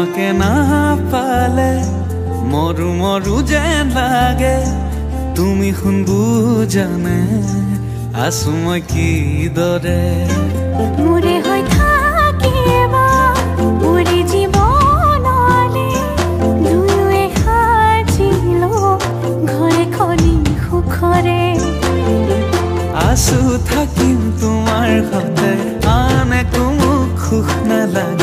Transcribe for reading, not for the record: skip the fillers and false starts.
তোমাকে না পালে মৰু মৰু যেন লাগে তুমি শুন বুজানে আছো মই কিদৰে মোৰে হৈ থাকিবা মোৰে জীৱনলে দুয়োৱে সাজিলো ঘৰে খনি সুখৰে আছো থাকিম তোমাৰ সতে আন একো মোক সুখ নালাগে